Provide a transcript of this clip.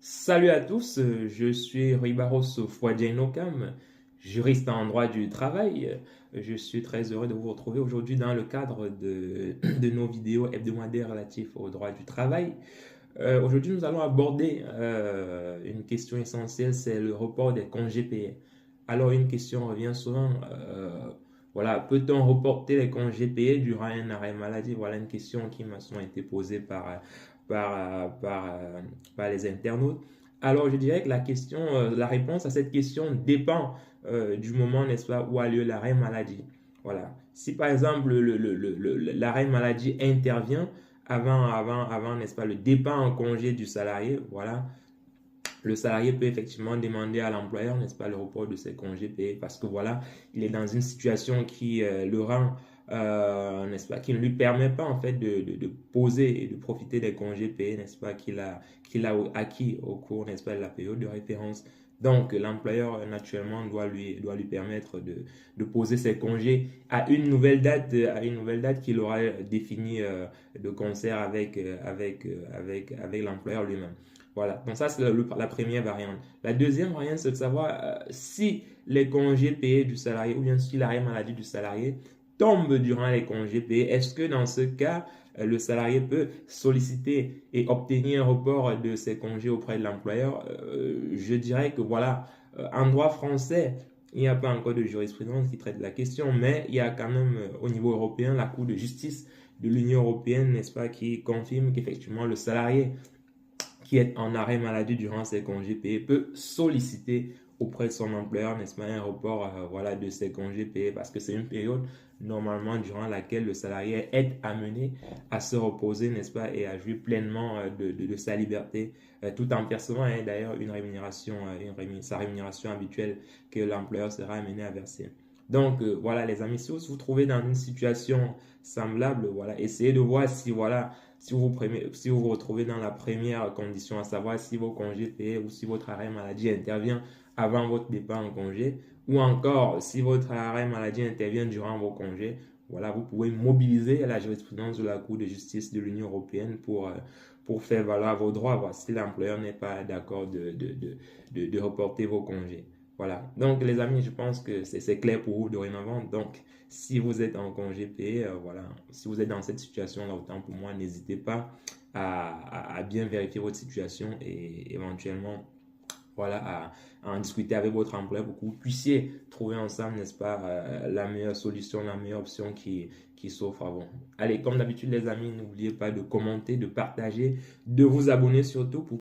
Salut à tous, je suis Ribaros Fouadjenokam, juriste en droit du travail. Je suis très heureux de vous retrouver aujourd'hui dans le cadre de nos vidéos hebdomadaires relatives au droit du travail. Aujourd'hui, nous allons aborder une question essentielle, c'est le report des congés payés. Alors, une question revient souvent, voilà, peut-on reporter les congés payés durant un arrêt maladie? Voilà une question qui m'a souvent été posée par, par, euh, par les internautes. Alors, je dirais que la réponse à cette question dépend du moment, n'est-ce pas, où a lieu l'arrêt maladie. Voilà. Si par exemple l'arrêt maladie intervient avant, n'est-ce pas, le départ en congé du salarié, voilà, le salarié peut effectivement demander à l'employeur, n'est-ce pas, le report de ses congés payés parce que voilà, il est dans une situation qui le rend, n'est-ce pas, qui ne lui permet pas en fait de poser et de profiter des congés payés, n'est-ce pas, qu'il a acquis au cours, n'est-ce pas, de la période de référence. Donc, l'employeur, naturellement, doit lui permettre de poser ses congés à une nouvelle date qu'il aura définie de concert avec l'employeur lui-même. Voilà, donc ça c'est la première variante. La deuxième variante, c'est de savoir si les congés payés du salarié ou bien si l'arrêt maladie du salarié tombe durant les congés payés. Est-ce que dans ce cas, le salarié peut solliciter et obtenir un report de ses congés auprès de l'employeur? Je dirais que voilà, en droit français, il n'y a pas encore de jurisprudence qui traite de la question, mais il y a quand même au niveau européen la Cour de justice de l'Union européenne, n'est-ce pas, qui confirme qu'effectivement le salarié qui est en arrêt maladie durant ses congés payés peut solliciter auprès de son employeur, n'est-ce pas, un report voilà, de ses congés payés parce que c'est une période normalement durant laquelle le salarié est amené à se reposer, n'est-ce pas, et à jouir pleinement de sa liberté tout en percevant d'ailleurs une rémunération, sa rémunération habituelle que l'employeur sera amené à verser. Donc voilà les amis, si vous vous trouvez dans une situation semblable, voilà, essayez de voir si voilà si vous vous retrouvez dans la première condition, à savoir si vos congés payés ou si votre arrêt maladie intervient avant votre départ en congé, ou encore si votre arrêt maladie intervient durant vos congés, voilà, vous pouvez mobiliser la jurisprudence de la Cour de justice de l'Union européenne pour faire valoir vos droits, voilà, si l'employeur n'est pas d'accord de reporter vos congés. Voilà. Donc, les amis, je pense que c'est clair pour vous dorénavant. Donc, si vous êtes en congé payé, voilà, si vous êtes dans cette situation-là, autant pour moi, n'hésitez pas à bien vérifier votre situation et éventuellement, voilà, à en discuter avec votre employeur pour que vous puissiez trouver ensemble, n'est-ce pas, la meilleure solution, la meilleure option qui s'offre à vous. Allez, comme d'habitude, les amis, n'oubliez pas de commenter, de partager, de vous abonner surtout pour